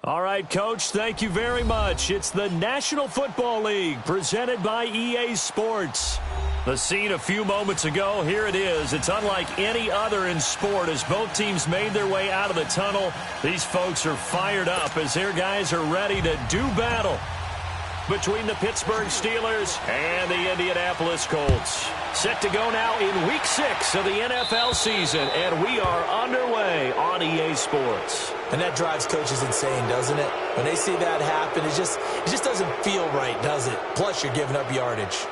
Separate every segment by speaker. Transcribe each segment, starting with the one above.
Speaker 1: All right, Coach, thank you very much. It's the National Football League presented by EA Sports. The scene a few moments ago, here it is. It's unlike any other in sport as both teams made their way out of the tunnel. These folks are fired up as their guys are ready to do battle between the Pittsburgh Steelers and the Indianapolis Colts. Set to go now in Week 6 of the NFL season, and we are underway on EA Sports.
Speaker 2: And that drives coaches insane, doesn't it? When they see that happen, it just doesn't feel right, does it? Plus, you're giving up yardage.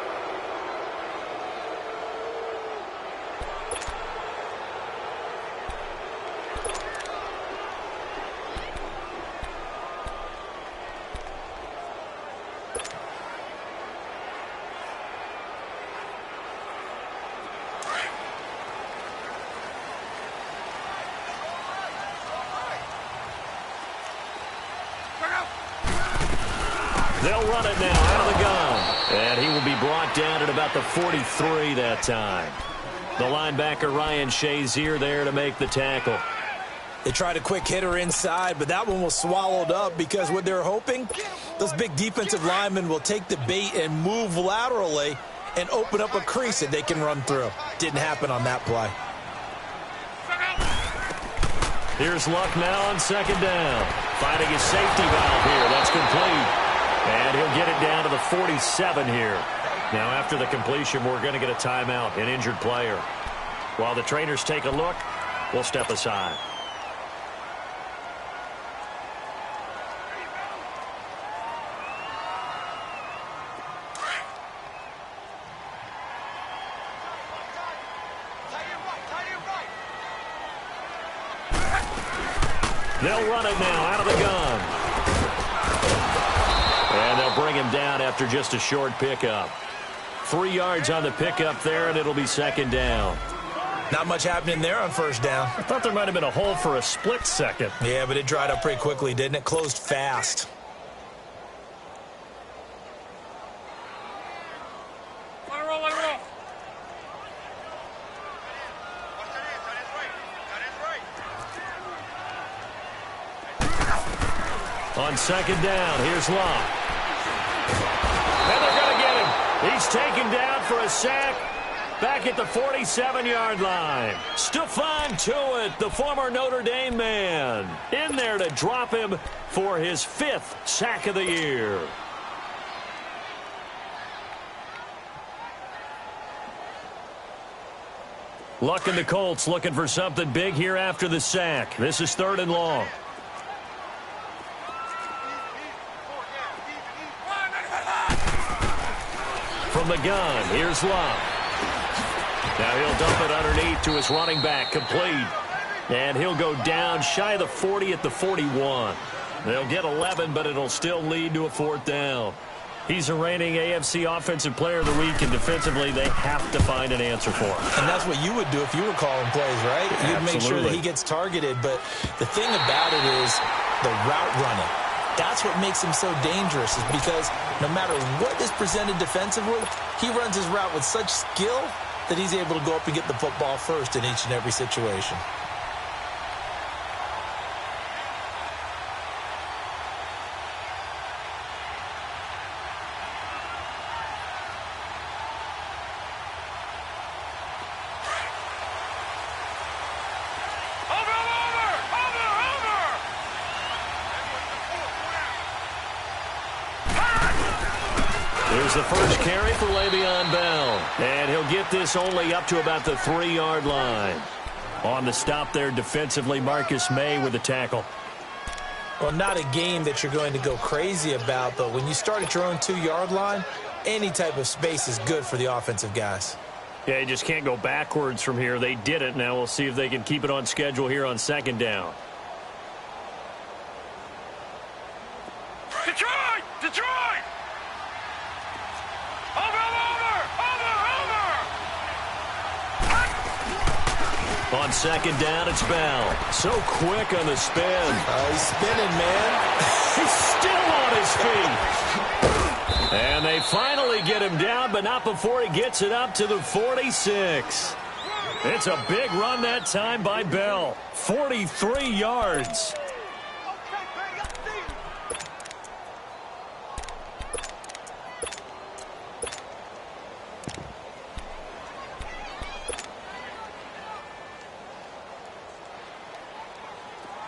Speaker 1: They'll run it now out of the gun. And he will be brought down at about the 43 that time. The linebacker Ryan Shazier there to make the tackle.
Speaker 2: They tried a quick hitter inside, but that one was swallowed up because what they're hoping, those big defensive linemen will take the bait and move laterally and open up a crease that they can run through. Didn't happen on that play.
Speaker 1: Here's Luck now on second down. Finding his safety valve here. That's complete. And he'll get it down to the 47 here. Now, after the completion, we're going to get a timeout, an injured player. While the trainers take a look, we'll step aside. They'll run it now out of the gun. And they'll bring him down after just a short pickup. 3 yards on the pickup there, and it'll be second down.
Speaker 2: Not much happening there on first down.
Speaker 1: I thought there might have been a hole for a split second.
Speaker 2: Yeah, but it dried up pretty quickly, didn't it? Closed fast.
Speaker 1: On second down, here's Locke. And they're going to get him. He's taken down for a sack back at the 47-yard line. Stephon Tuitt, the former Notre Dame man, in there to drop him for his 5th sack of the year. Luck and the Colts looking for something big here after the sack. This is 3rd and long. From the gun, here's Love. Now he'll dump it underneath to his running back, complete. And he'll go down shy of the 40 at the 41. They'll get 11, but it'll still lead to a 4th down. He's a reigning AFC Offensive Player of the Week, and defensively they have to find an answer for him.
Speaker 2: And that's what you would do if you were calling plays, right? You'd make sure that he gets targeted. But the thing about it is the route running. That's what makes him so dangerous, is because no matter what is presented defensively, he runs his route with such skill that he's able to go up and get the football first in each and every situation.
Speaker 1: Here's the first carry for Le'Veon Bell. And he'll get this only up to about the 3-yard line. On the stop there defensively, Marcus May with the tackle.
Speaker 2: Well, not a game that you're going to go crazy about, but when you start at your own 2-yard line, any type of space is good for the offensive guys.
Speaker 1: Yeah, you just can't go backwards from here. They did it. Now we'll see if they can keep it on schedule here on second down.
Speaker 3: Detroit! Detroit!
Speaker 1: On second down, it's Bell. So quick on the spin.
Speaker 2: He's spinning, man.
Speaker 1: He's still on his feet. And they finally get him down, but not before he gets it up to the 46. It's a big run that time by Bell. 43 yards.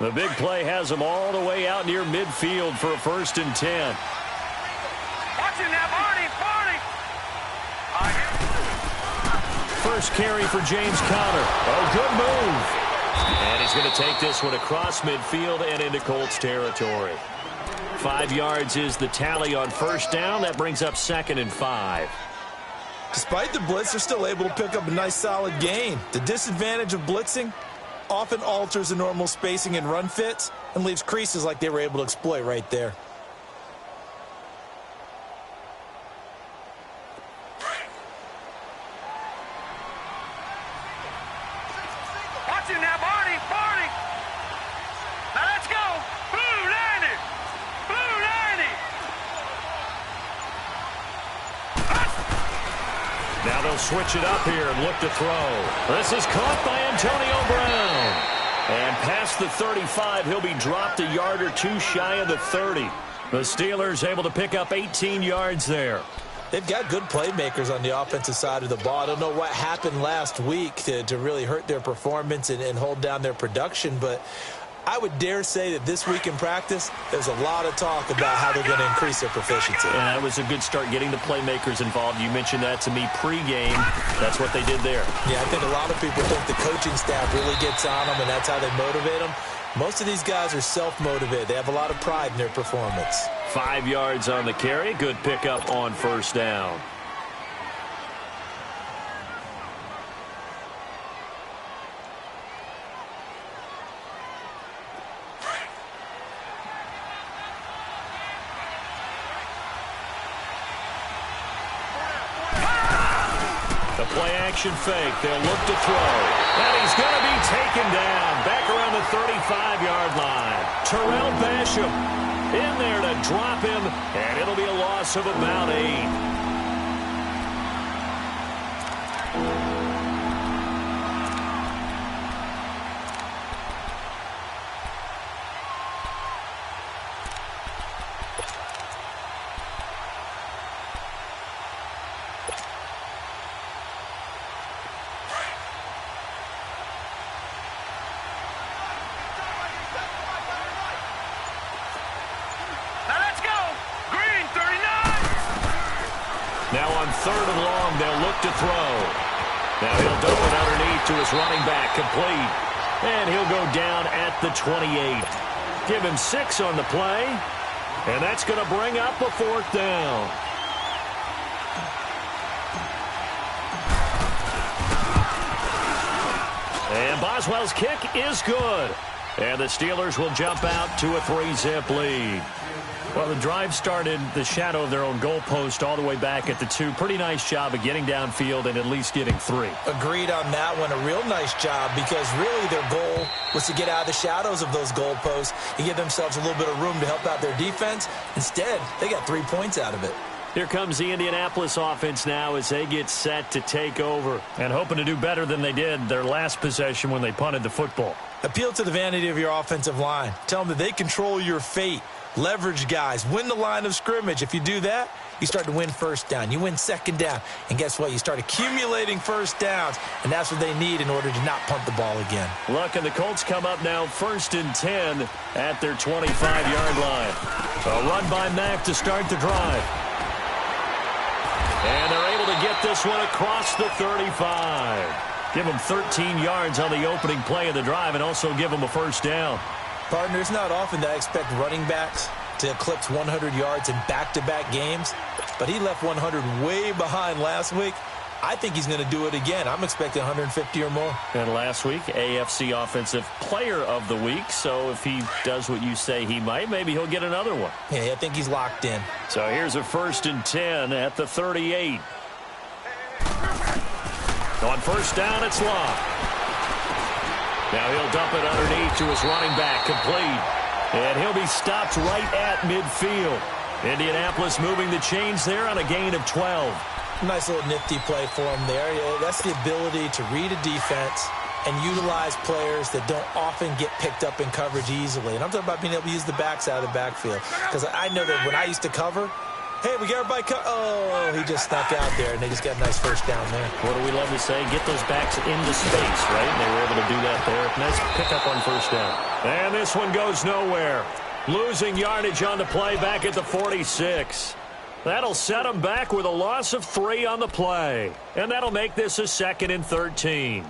Speaker 1: The big play has them all the way out near midfield for a 1st and 10.
Speaker 3: Watch him now, Barney.
Speaker 1: First carry for James Conner. Oh, good move. And he's going to take this one across midfield and into Colts territory. 5 yards is the tally on 1st down. That brings up 2nd and 5.
Speaker 2: Despite the blitz, they're still able to pick up a nice solid gain. The disadvantage of blitzing often alters the normal spacing and run fits and leaves creases like they were able to exploit right there.
Speaker 3: Watch him now, Barney. Now let's go. Blue 90.
Speaker 1: Now they'll switch it up here and look to throw. This is caught by Antonio Brown. And past the 35, he'll be dropped a yard or two shy of the 30. The Steelers able to pick up 18 yards there.
Speaker 2: They've got good playmakers on the offensive side of the ball. I don't know what happened last week to really hurt their performance and hold down their production, but I would dare say that this week in practice, there's a lot of talk about how they're going to increase their proficiency.
Speaker 1: And that was a good start getting the playmakers involved. You mentioned that to me pregame. That's what they did there.
Speaker 2: Yeah, I think a lot of people think the coaching staff really gets on them, and that's how they motivate them. Most of these guys are self-motivated. They have a lot of pride in their performance.
Speaker 1: 5 yards on the carry. Good pickup on 1st down. Play-action fake. They'll look to throw. And he's going to be taken down. Back around the 35-yard line. Terrell Basham in there to drop him. And it'll be a loss of about 8. Now on 3rd and long, they'll look to throw. Now he'll dump it underneath to his running back, complete. And he'll go down at the 28. Give him 6 on the play. And that's going to bring up a 4th down. And Boswell's kick is good. And the Steelers will jump out to a 3-zip lead. Well, the drive started the shadow of their own goalpost all the way back at the 2. Pretty nice job of getting downfield and at least getting 3.
Speaker 2: Agreed on that one. A real nice job because really their goal was to get out of the shadows of those goalposts and give themselves a little bit of room to help out their defense. Instead, they got 3 points out of it.
Speaker 1: Here comes the Indianapolis offense now as they get set to take over and hoping to do better than they did their last possession when they punted the football.
Speaker 2: Appeal to the vanity of your offensive line. Tell them that they control your fate. Leverage guys. Win the line of scrimmage. If you do that, you start to win 1st down. You win 2nd down. And guess what? You start accumulating 1st downs. And that's what they need in order to not punt the ball again.
Speaker 1: Look, and the Colts come up now 1st and 10 at their 25-yard line. A run by Mack to start the drive. And they're able to get this one across the 35. Give them 13 yards on the opening play of the drive and also give them a 1st down.
Speaker 2: Partner, it's not often that I expect running backs to eclipse 100 yards in back-to-back games, but he left 100 way behind last week. I think he's going to do it again. I'm expecting 150 or more.
Speaker 1: And last week, AFC Offensive Player of the Week. So if he does what you say he might, maybe he'll get another one.
Speaker 2: Yeah, I think he's locked in.
Speaker 1: So here's a 1st and 10 at the 38. On 1st down, it's Locke. Now he'll dump it underneath to his running back, complete. And he'll be stopped right at midfield. Indianapolis moving the chains there on a gain of 12.
Speaker 2: Nice little nifty play for him there. That's the ability to read a defense and utilize players that don't often get picked up in coverage easily. And I'm talking about being able to use the backs out of the backfield. Because I know that when I used to cover, Hey, we got everybody oh, he just snuck out there, and they just got a nice first down there.
Speaker 1: What do we love to say? Get those backs into space, right? And they were able to do that there. Nice pickup on first down. And this one goes nowhere. Losing yardage on the play back at the 46. That'll set them back with a loss of 3 on the play. And that'll make this a 2nd and 13.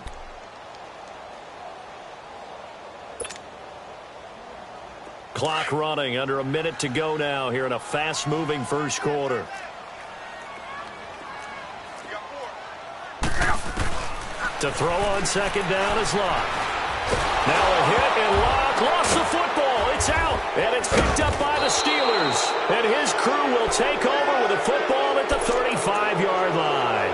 Speaker 1: Clock running, under a minute to go now here in a fast-moving first quarter. To throw on second down is Locke. Now a hit, and Locke lost the football. It's out, and it's picked up by the Steelers. And his crew will take over with the football at the 35-yard line.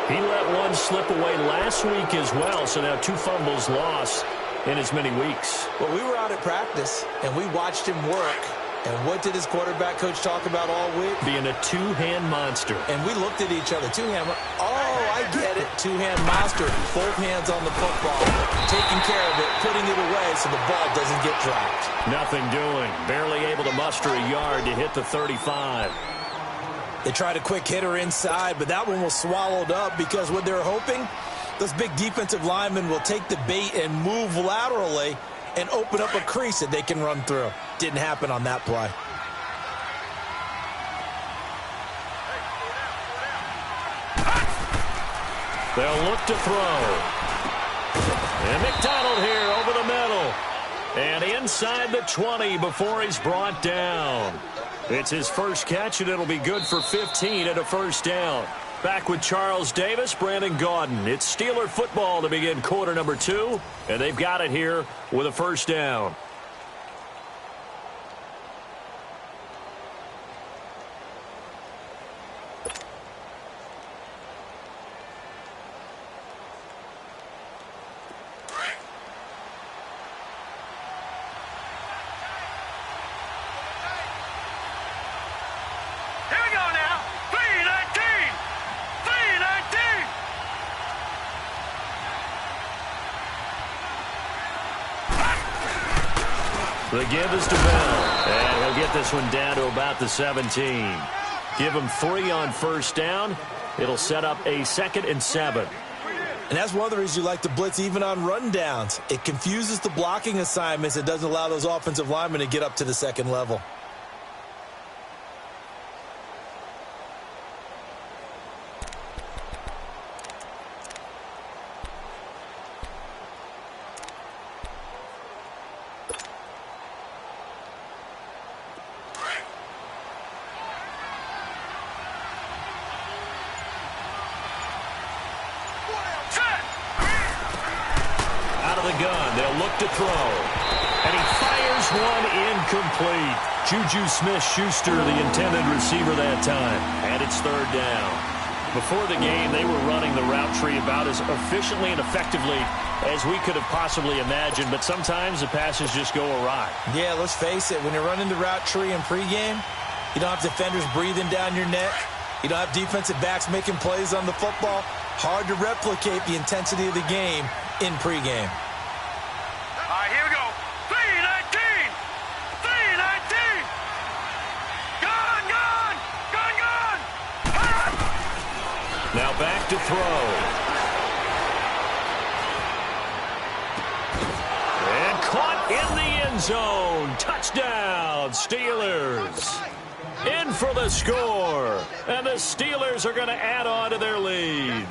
Speaker 1: He let one slip away last week as well, so now 2 fumbles lost in as many weeks.
Speaker 2: Well, we were out at practice, and we watched him work. And what did his quarterback coach talk about all week?
Speaker 1: Being a two-hand monster.
Speaker 2: And we looked at each other. Two-hand. Oh, I get it. Two-hand monster. Both hands on the football. Taking care of it. Putting it away so the ball doesn't get dropped.
Speaker 1: Nothing doing. Barely able to muster a yard to hit the 35.
Speaker 2: They tried a quick hitter inside, but that one was swallowed up because what they were hoping, those big defensive linemen will take the bait and move laterally and open up a crease that they can run through. Didn't happen on that play.
Speaker 1: They'll look to throw. And McDonald here over the middle. And inside the 20 before he's brought down. It's his first catch, and it'll be good for 15 at a first down. Back with Charles Davis, Brandon Gaudin. It's Steeler football to begin quarter number 2, and they've got it here with a first down. The give is to Bell, and he'll get this one down to about the 17. Give him 3 on first down. It'll set up a 2nd and 7.
Speaker 2: And that's one of the reasons you like to blitz even on rundowns. It confuses the blocking assignments. It doesn't allow those offensive linemen to get up to the second level.
Speaker 1: Juju Smith-Schuster, the intended receiver that time. And it's 3rd down. Before the game, they were running the route tree about as efficiently and effectively as we could have possibly imagined, but sometimes the passes just go awry.
Speaker 2: Yeah, let's face it. When you're running the route tree in pregame, you don't have defenders breathing down your neck. You don't have defensive backs making plays on the football. Hard to replicate the intensity of the game in pregame.
Speaker 3: All right, here we go. 3-19! 3-19! Gone!
Speaker 1: Now back to throw. And caught in the end zone. Touchdown, Steelers. In for the score. And the Steelers are going to add on to their lead.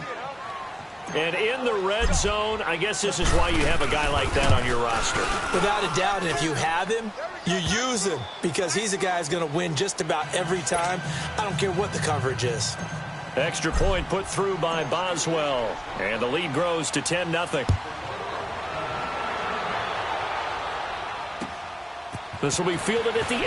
Speaker 1: And in the red zone, I guess this is why you have a guy like that on your roster.
Speaker 2: Without a doubt, and if you have him, you use him because he's a guy who's going to win just about every time. I don't care what the coverage is.
Speaker 1: Extra point put through by Boswell. And the lead grows to 10-0. This will be fielded at the 8.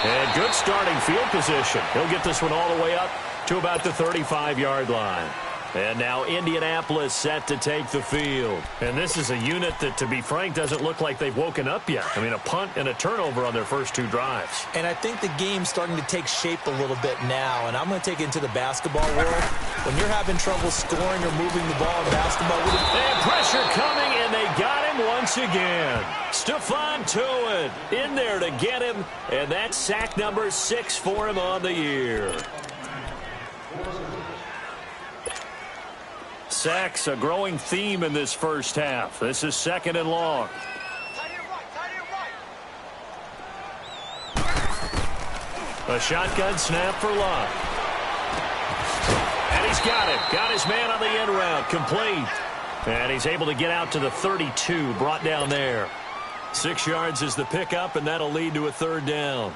Speaker 1: And good starting field position. He'll get this one all the way up to about the 35-yard line. And now Indianapolis set to take the field. And this is a unit that, to be frank, doesn't look like they've woken up yet. I mean, a punt and a turnover on their first 2 drives.
Speaker 2: And I think the game's starting to take shape a little bit now. And I'm going to take it into the basketball world. When you're having trouble scoring or moving the ball in basketball.
Speaker 1: And pressure coming, and they got him once again. Stephon Tuitt in there to get him, and that's sack number 6 for him on the year. Sacks, a growing theme in this first half. This is 2nd and long. A shotgun snap for Love. And he's got it. Got his man on the end route. Complete. And he's able to get out to the 32. Brought down there. 6 yards is the pickup, and that'll lead to a 3rd down.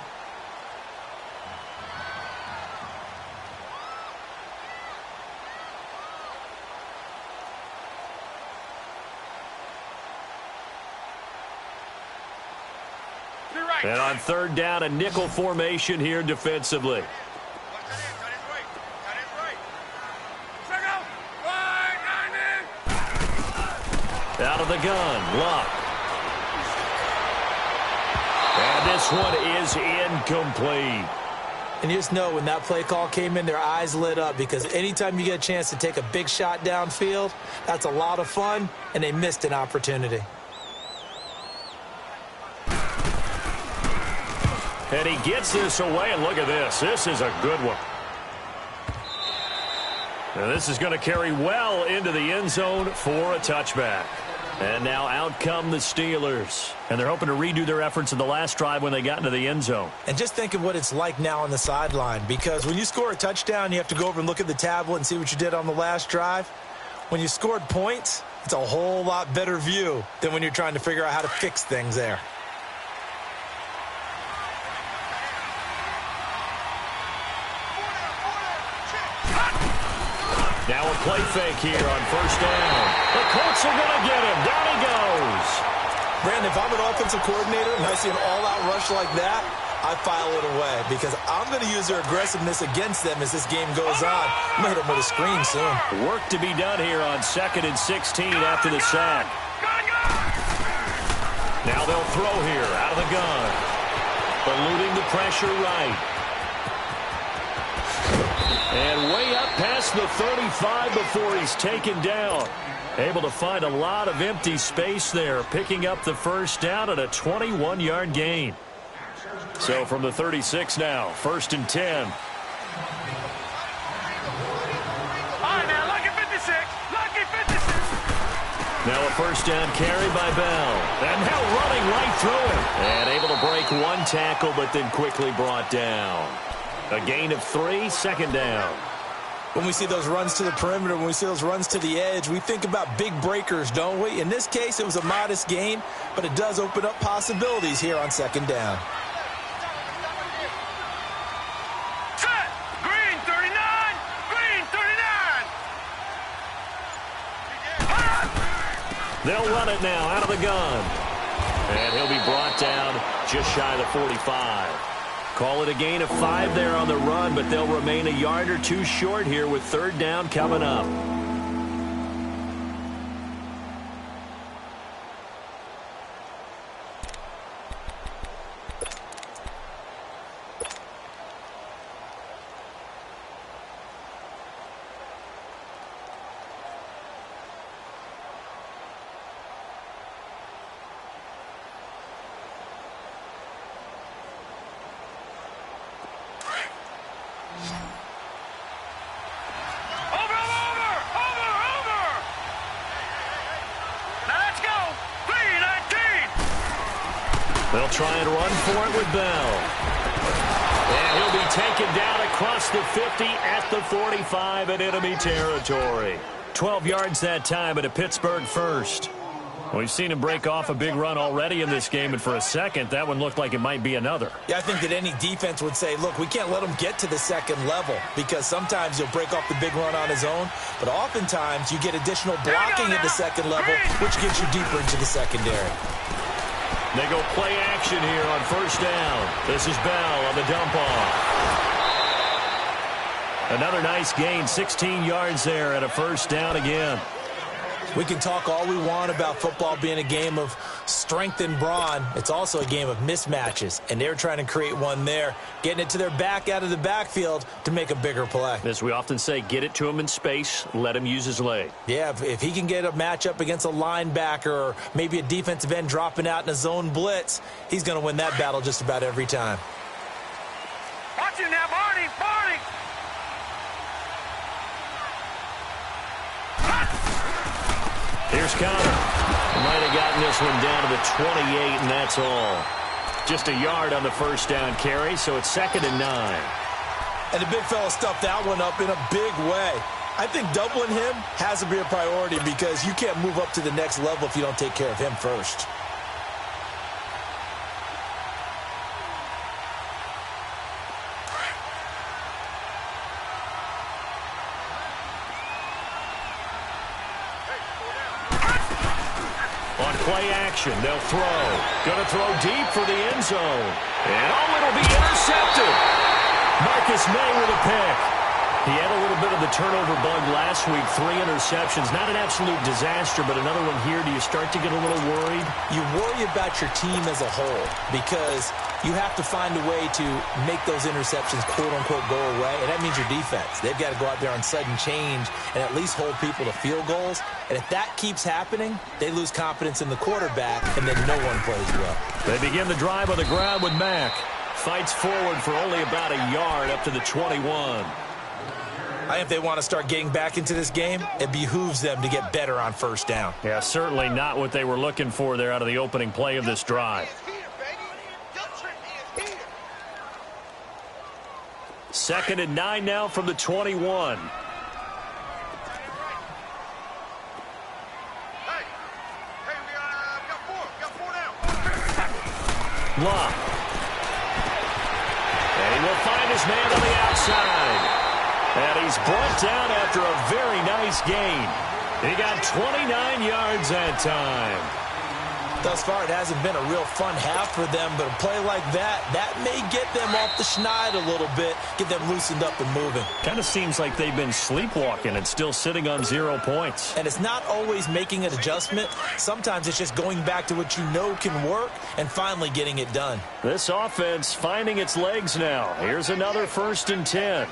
Speaker 1: And on 3rd down, a nickel formation here defensively. Out of the gun, Luck. And this one is incomplete.
Speaker 2: And you just know when that play call came in, their eyes lit up, because anytime you get a chance to take a big shot downfield, that's a lot of fun, and they missed an opportunity.
Speaker 1: And he gets this away, and look at this. This is a good one. And this is going to carry well into the end zone for a touchback. And now out come the Steelers. And they're hoping to redo their efforts in the last drive when they got into the end zone.
Speaker 2: And just think of what it's like now on the sideline, because when you score a touchdown, you have to go over and look at the tablet and see what you did on the last drive. When you scored points, it's a whole lot better view than when you're trying to figure out how to fix things there.
Speaker 1: Now a play fake here on 1st down. The Colts are going to get him. Down he goes.
Speaker 2: Brandon, if I'm an offensive coordinator and I see an all-out rush like that, I file it away, because I'm going to use their aggressiveness against them as this game goes on. I'm going to hit them with a screen soon.
Speaker 1: Work to be done here on 2nd and 16 after the sack. Now they'll throw here out of the gun. Eluding the pressure right. And way up past the 35 before he's taken down. Able to find a lot of empty space there, picking up the 1st down at a 21-yard gain. So from the 36 now, 1st and 10.
Speaker 3: All right, now, lucky 56. Lucky 56.
Speaker 1: Now a 1st down carry by Bell. And now running right through him. And able to break one tackle, but then quickly brought down. A gain of 3, 2nd down.
Speaker 2: When we see those runs to the perimeter, when we see those runs to the edge, we think about big breakers, don't we? In this case, it was a modest gain, but it does open up possibilities here on 2nd down.
Speaker 3: Set. Green 39. Green 39.
Speaker 1: They'll run it now out of the gun. And he'll be brought down just shy of the 45. Call it a gain of 5 there on the run, but they'll remain a yard or 2 short here with 3rd down coming up. They'll try and run for it with Bell. And he'll be taken down across the 50 at the 45 in enemy territory. 12 yards that time at a Pittsburgh 1st. We've seen him break off a big run already in this game, and for a second, that one looked like it might be another.
Speaker 2: Yeah, I think that any defense would say, look, we can't let him get to the 2nd level, because sometimes he'll break off the big run on his own, but oftentimes you get additional blocking at the 2nd level, which gets you deeper into the secondary.
Speaker 1: They go play action here on 1st down. This is Bell on the dump off. Another nice gain, 16 yards there at a 1st down again.
Speaker 2: We can talk all we want about football being a game of strength strength and brawn. It's also a game of mismatches, and they're trying to create one there, getting it to their back out of the backfield to make a bigger play.
Speaker 1: As we often say, get it to him in space, let him use his leg.
Speaker 2: Yeah, if he can get a matchup against a linebacker or maybe a defensive end dropping out in a zone blitz, he's going to win that battle just about every time.
Speaker 3: Watch him now, Barney! Barney!
Speaker 1: Here's Connor. Might have gotten this one down to the 28, and that's all. Just a yard on the first down carry, so it's 2nd and 9.
Speaker 2: And the big fella stuffed that one up in a big way. I think doubling him has to be a priority because you can't move up to the next level if you don't take care of him first.
Speaker 1: Play action. They'll throw. Going to throw deep for the end zone. And it'll be intercepted. Marcus May with a pick. He had a little bit of the turnover bug last week. 3 interceptions. Not an absolute disaster, but another one here. Do you start to get a little worried?
Speaker 2: You worry about your team as a whole because you have to find a way to make those interceptions, quote-unquote, go away, and that means your defense. They've got to go out there on sudden change and at least hold people to field goals. And if that keeps happening, they lose confidence in the quarterback, and then no one plays well.
Speaker 1: They begin the drive on the ground with Mack. Fights forward for only about a yard up to the 21.
Speaker 2: I think if they want to start getting back into this game, it behooves them to get better on first down.
Speaker 1: Yeah, certainly not what they were looking for there out of the opening play of this drive. 2nd and 9 now from the 21. Locke. And he will find his man on the outside. And he's brought down after a very nice gain. He got 29 yards that time.
Speaker 2: Thus far, it hasn't been a real fun half for them, but a play like that may get them off the schneid a little bit, get them loosened up and moving.
Speaker 1: Kind of seems like they've been sleepwalking and still sitting on 0 points.
Speaker 2: And it's not always making an adjustment. Sometimes it's just going back to what you know can work and finally getting it done.
Speaker 1: This offense finding its legs now. Here's another 1st and 10.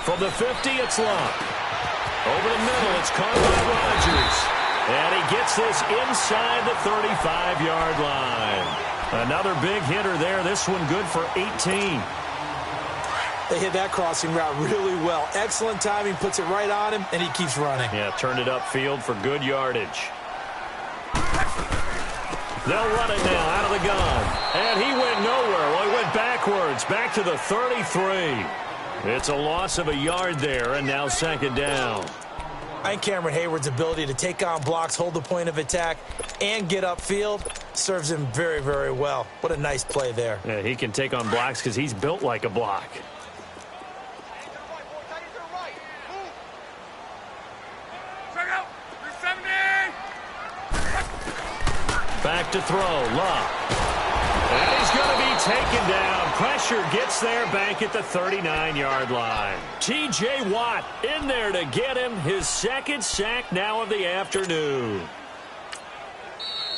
Speaker 1: From the 50, it's Locke. Over the middle, it's Carlos Rogers. And he gets this inside the 35-yard line. Another big hitter there. This one good for 18.
Speaker 2: They hit that crossing route really well. Excellent timing, puts it right on him, and he keeps running.
Speaker 1: Yeah, turned it upfield for good yardage. They'll run it now out of the gun. And he went nowhere. Well, he went backwards, back to the 33. It's a loss of a yard there, and now 2nd down.
Speaker 2: I think Cameron Hayward's ability to take on blocks, hold the point of attack, and get upfield serves him very, very well. What a nice play there.
Speaker 1: Yeah, he can take on blocks because he's built like a block. Back to throw, Locke. And he's going to be taken down. Pressure gets there back at the 39-yard line. T.J. Watt in there to get him his 2nd sack now of the afternoon.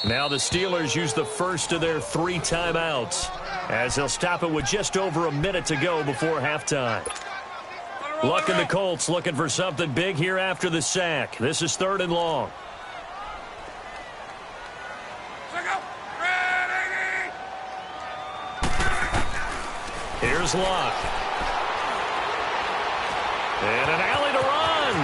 Speaker 1: Now the Steelers use the first of their 3 timeouts as they'll stop it with just over a minute to go before halftime. Luck and the Colts looking for something big here after the sack. This is 3rd and long. Here's Locke. And an alley to run.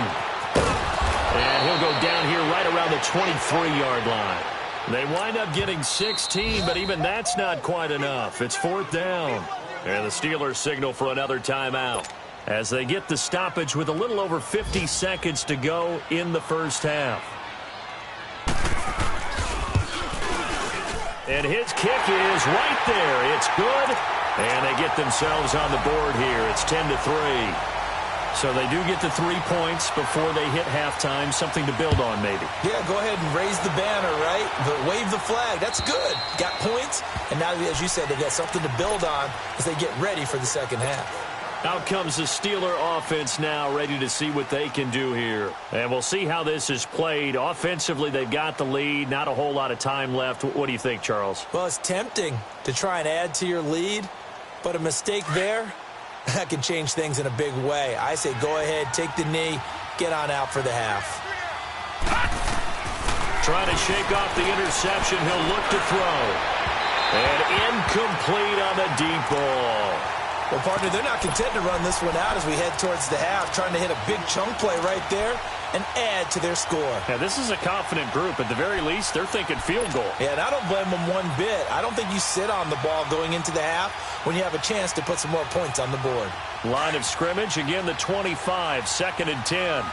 Speaker 1: And he'll go down here right around the 23-yard line. They wind up getting 16, but even that's not quite enough. It's 4th down. And the Steelers signal for another timeout as they get the stoppage with a little over 50 seconds to go in the first half. And his kick is right there. It's good. And they get themselves on the board here. It's 10-3. So they do get the 3 points before they hit halftime. Something to build on, maybe.
Speaker 2: Yeah, go ahead and raise the banner, right? But wave the flag. That's good. Got points. And now, as you said, they've got something to build on as they get ready for the second half.
Speaker 1: Out comes the Steeler offense now, ready to see what they can do here. And we'll see how this is played. Offensively, they've got the lead. Not a whole lot of time left. What do you think, Charles?
Speaker 2: Well, it's tempting to try and add to your lead, but a mistake there, that can change things in a big way. I say go ahead, take the knee, get on out for the half.
Speaker 1: Trying to shake off the interception. He'll look to throw. And incomplete on the deep ball.
Speaker 2: Well, partner, they're not content to run this one out as we head towards the half, trying to hit a big chunk play right there and add to their score.
Speaker 1: Yeah, this is a confident group. At the very least, they're thinking field goal.
Speaker 2: Yeah, and I don't blame them one bit. I don't think you sit on the ball going into the half when you have a chance to put some more points on the board.
Speaker 1: Line of scrimmage, again, the 25, 2nd and 10.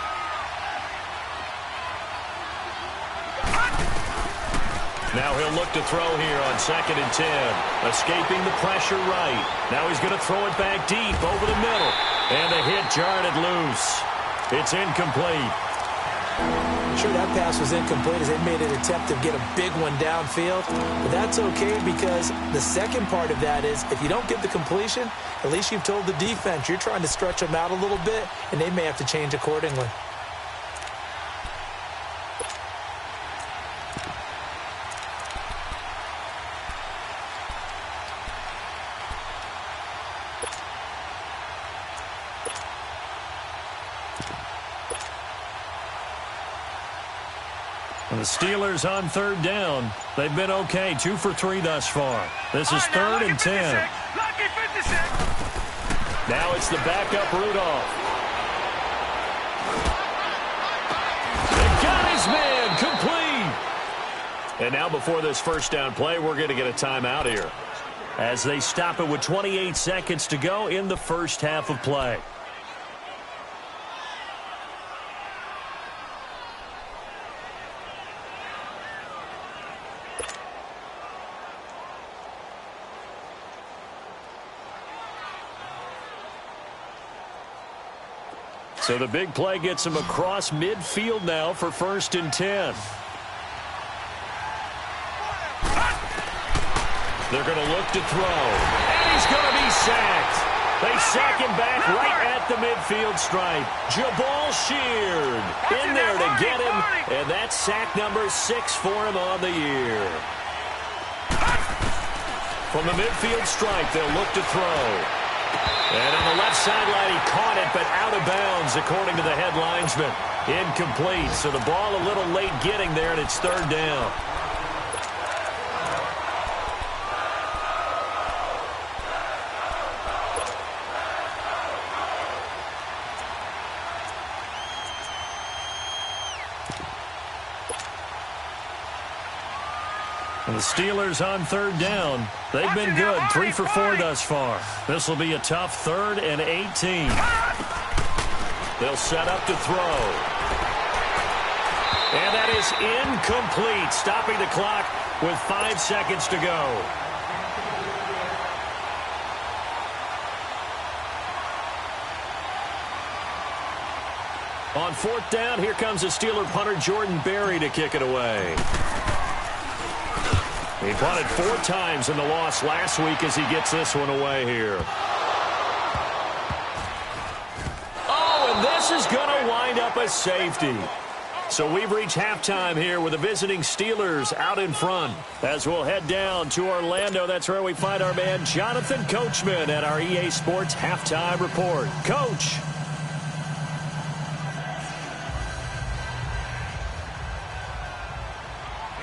Speaker 1: Now he'll look to throw here on 2nd and 10. Escaping the pressure right. Now he's going to throw it back deep over the middle. And the hit jarred it loose. It's incomplete.
Speaker 2: Sure, that pass was incomplete as they made an attempt to get a big one downfield. But that's okay because the second part of that is if you don't get the completion, at least you've told the defense you're trying to stretch them out a little bit, and they may have to change accordingly.
Speaker 1: The Steelers on 3rd down. They've been okay, 2 for 3 thus far. This is 3rd and 10. Now it's the backup Rudolph. They got his man, complete. And now before this first down play, we're going to get a timeout here as they stop it with 28 seconds to go in the first half of play. So the big play gets him across midfield now for 1st and 10. They're going to look to throw. And he's going to be sacked. They sack him back right at the midfield stripe. Jabal Sheard in there to get him. And that's sack number 6 for him on the year. From the midfield stripe, they'll look to throw. And on the left sideline, he caught it, but out of bounds, according to the head linesman. Incomplete, so the ball a little late getting there, and it's 3rd down. And the Steelers on 3rd down. They've been good, 3 for 4 thus far. This will be a tough 3rd and 18. They'll set up to throw. And that is incomplete, stopping the clock with 5 seconds to go. On 4th down, here comes the Steeler punter Jordan Berry to kick it away. He punted 4 times in the loss last week as he gets this one away here. Oh, and this is going to wind up a safety. So we've reached halftime here with the visiting Steelers out in front. As we'll head down to Orlando, that's where we find our man Jonathan Coachman at our EA Sports Halftime Report. Coach.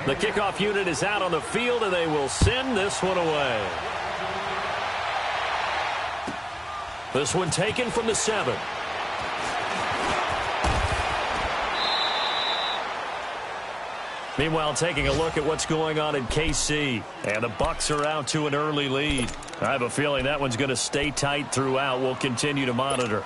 Speaker 1: The kickoff unit is out on the field, and they will send this one away. This one taken from the 7. Meanwhile, taking a look at what's going on in KC. And the Bucs are out to an early lead. I have a feeling that one's going to stay tight throughout. We'll continue to monitor.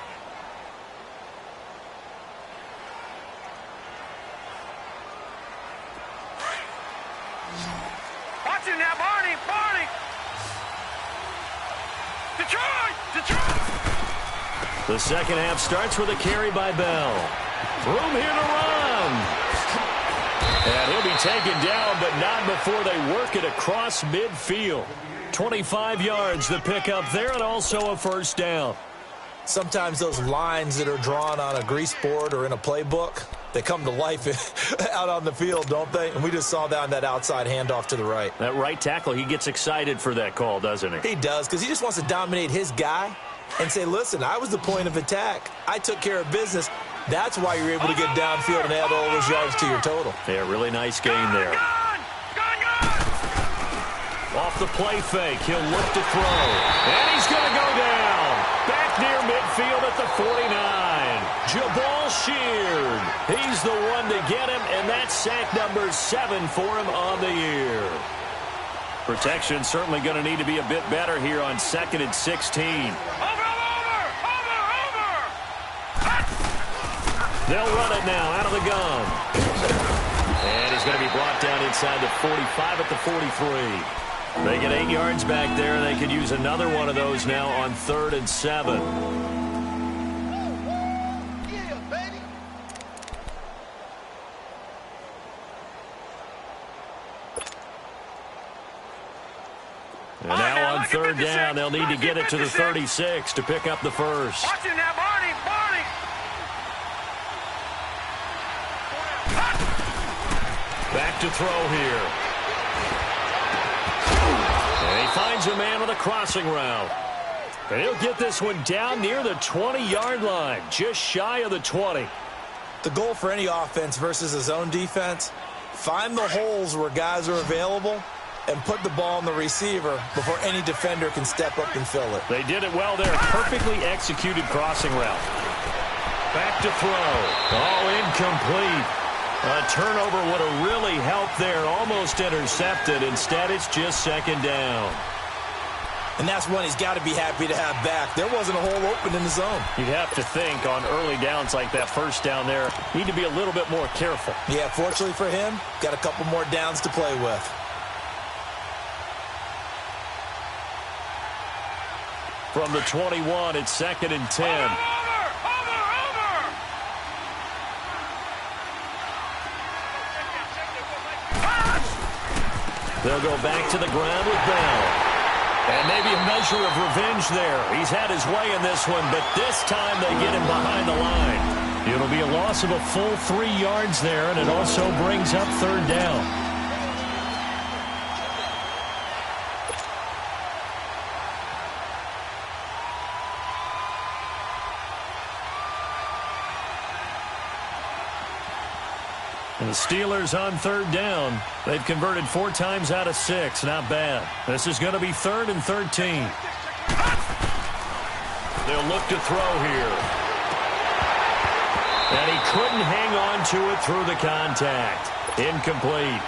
Speaker 1: The second half starts with a carry by Bell. Room here to run. And he'll be taken down, but not before they work it across midfield. 25 yards the pickup there, and also a 1st down.
Speaker 2: Sometimes those lines that are drawn on a grease board or in a playbook, they come to life out on the field, don't they? And we just saw that on that outside handoff to the right.
Speaker 1: That right tackle, he gets excited for that call, doesn't he?
Speaker 2: He does, because he just wants to dominate his guy and say, listen, I was the point of attack. I took care of business. That's why you're able to get downfield and add all those yards to your total.
Speaker 1: Yeah, really nice game there. Off the play fake, he'll look to throw. And he's going to go down. Back near midfield at the 49. Jabal Sheard. He's the one to get him, and that's sack number 7 for him on the year. Protection certainly going to need to be a bit better here on 2nd and 16. They'll run it now out of the gun. And he's going to be brought down inside the 45 at the 43. They get 8 yards back there. They could use another one of those now on 3rd and 7. And now on 3rd down, they'll need to get it to the 36 to pick up the first.
Speaker 3: Watch it now, Barney, Barney.
Speaker 1: Back to throw here. And he finds a man with a crossing route. And he'll get this one down near the 20-yard line, just shy of the 20.
Speaker 2: The goal for any offense versus a zone defense, find the holes where guys are available and put the ball on the receiver before any defender can step up and fill it.
Speaker 1: They did it well there. Perfectly executed crossing route. Back to throw. Oh, incomplete. A turnover would have really helped there. Almost intercepted. Instead, it's just 2nd down.
Speaker 2: And that's one he's got to be happy to have back. There wasn't a hole open in the zone.
Speaker 1: You'd have to think on early downs like that first down there, need to be a little bit more careful.
Speaker 2: Yeah, fortunately for him, got a couple more downs to play with.
Speaker 1: From the 21, it's 2nd and 10. They'll go back to the ground with Bell. And maybe a measure of revenge there. He's had his way in this one, but this time they get him behind the line. It'll be a loss of a full 3 yards there, and it also brings up 3rd down. And the Steelers on 3rd down. They've converted 4 times out of 6. Not bad. This is going to be 3rd and 13. They'll look to throw here. And he couldn't hang on to it through the contact. Incomplete.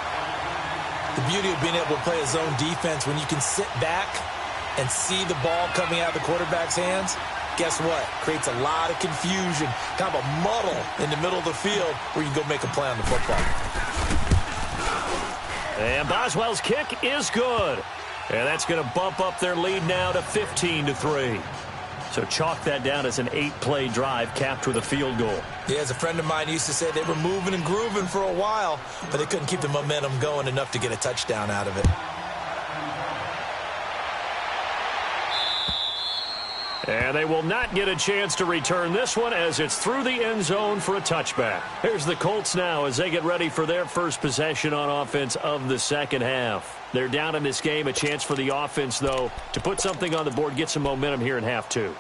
Speaker 2: The beauty of being able to play a zone defense when you can sit back and see the ball coming out of the quarterback's hands. Guess what? Creates a lot of confusion, kind of a muddle in the middle of the field where you can go make a play on the football.
Speaker 1: And Boswell's kick is good. And that's going to bump up their lead now to 15-3. So chalk that down as an 8-play drive capped with a field goal.
Speaker 2: Yeah, as a friend of mine used to say, they were moving and grooving for a while, but they couldn't keep the momentum going enough to get a touchdown out of it.
Speaker 1: And they will not get a chance to return this one as it's through the end zone for a touchback. Here's the Colts now as they get ready for their first possession on offense of the 2nd half. They're down in this game. A chance for the offense, though, to put something on the board, get some momentum here in half 2.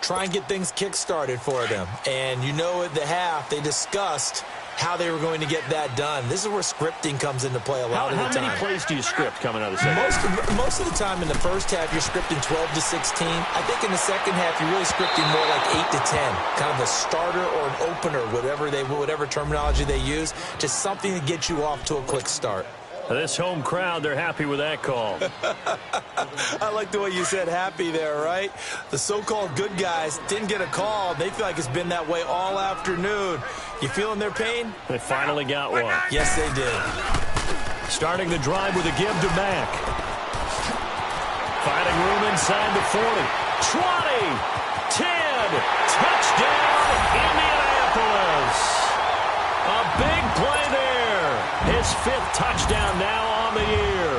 Speaker 2: Try and get things kick-started for them. And you know at the half, they discussed how they were going to get that done. This is where scripting comes into play a lot of the time.
Speaker 1: How many plays do you script coming out of the second?
Speaker 2: Most of the time in the first half, you're scripting 12 to 16. I think in the second half, you're really scripting more like 8 to 10. Kind of a starter or an opener, whatever terminology they use. Just something to get you off to a quick start.
Speaker 1: This home crowd, they're happy with that call.
Speaker 2: I like the way you said happy there, right? The so-called good guys didn't get a call. They feel like it's been that way all afternoon. You feeling their pain?
Speaker 1: They finally got one.
Speaker 2: Yes, they did.
Speaker 1: Starting the drive with a give to Mack. Finding room inside the 40. 20. 10. Touchdown, Indianapolis. A big play there. His 5th touchdown now on the year.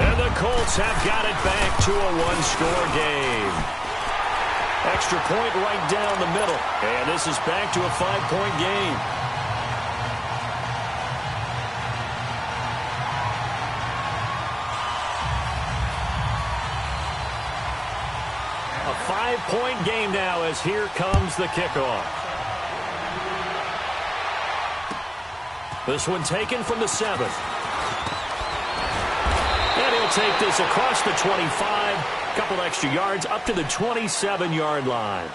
Speaker 1: And the Colts have got it back to a 1-score game. A extra point right down the middle. And this is back to a 5-point game. A 5-point game now as here comes the kickoff. This one taken from the 7. And he'll take this across the 25. Couple extra yards up to the 27-yard line.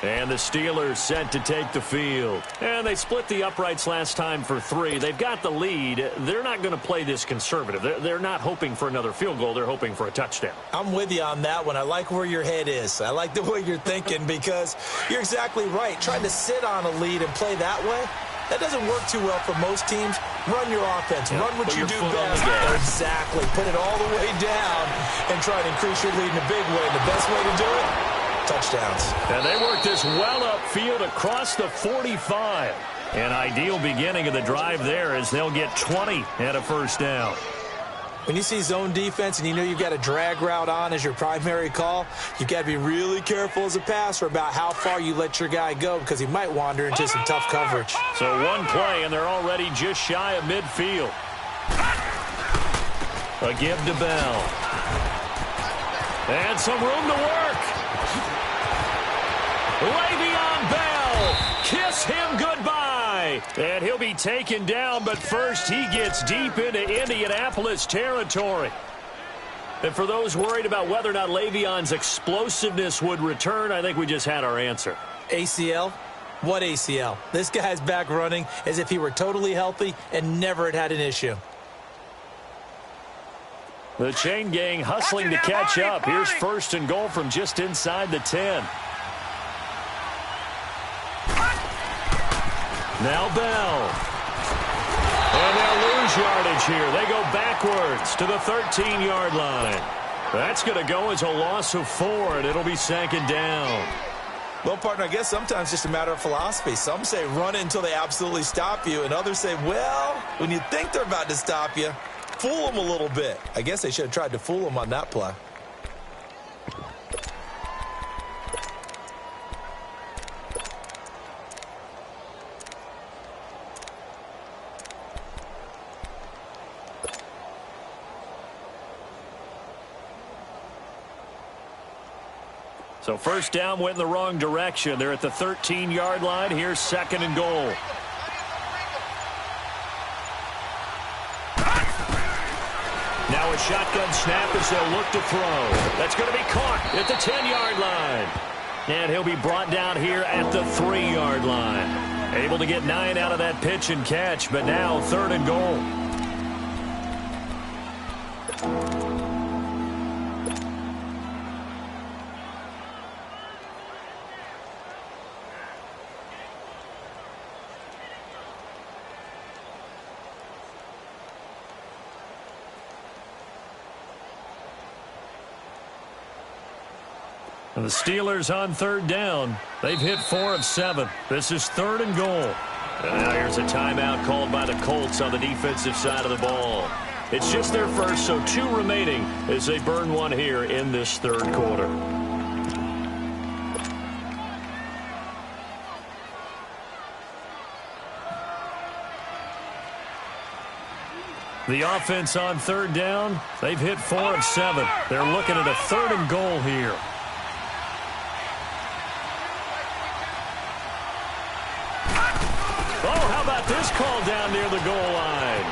Speaker 1: And the Steelers set to take the field. And they split the uprights last time for 3. They've got the lead. They're not going to play this conservative. They're not hoping for another field goal. They're hoping for a touchdown.
Speaker 2: I'm with you on that one. I like where your head is. I like the way you're thinking because you're exactly right. Trying to sit on a lead and play that way, that doesn't work too well for most teams. Run your offense. Run what you do best. Exactly. Put it all the way down and try to increase your lead in a big way. And the best way to do it, touchdowns.
Speaker 1: And they work this well upfield across the 45. An ideal beginning of the drive there as they'll get 20 and a first down.
Speaker 2: When you see zone defense and you know you've got a drag route on as your primary call, you've got to be really careful as a passer about how far you let your guy go because he might wander into some tough coverage.
Speaker 1: So one play, and they're already just shy of midfield. A give to Bell. And some room to work. Le'Veon Bell, kiss him goodbye. And he'll be taken down, but first he gets deep into Indianapolis territory. And for those worried about whether or not Le'Veon's explosiveness would return, I think we just had our answer.
Speaker 2: ACL? What ACL? This guy's back running as if he were totally healthy and never had an issue.
Speaker 1: The chain gang hustling to catch up. Here's first and goal from just inside the 10. Now Bell. And they'll lose yardage here. They go backwards to the 13-yard line. That's going to go as a loss of 4, and it'll be second down.
Speaker 2: Well, partner, I guess sometimes it's just a matter of philosophy. Some say run it until they absolutely stop you, and others say, well, when you think they're about to stop you, fool them a little bit. I guess they should have tried to fool them on that play.
Speaker 1: So first down went in the wrong direction. They're at the 13-yard line. Here's second and goal. Now a shotgun snap as they'll look to throw. That's going to be caught at the 10-yard line. And he'll be brought down here at the 3-yard line. Able to get 9 out of that pitch and catch, but now third and goal. And the Steelers on third down. They've hit 4 of 7. This is third and goal. And now here's a timeout called by the Colts on the defensive side of the ball. It's just their first, so 2 remaining as they burn one here in this third quarter. The offense on third down, they've hit 4 of 7. They're looking at a third and goal here. This call down near the goal line.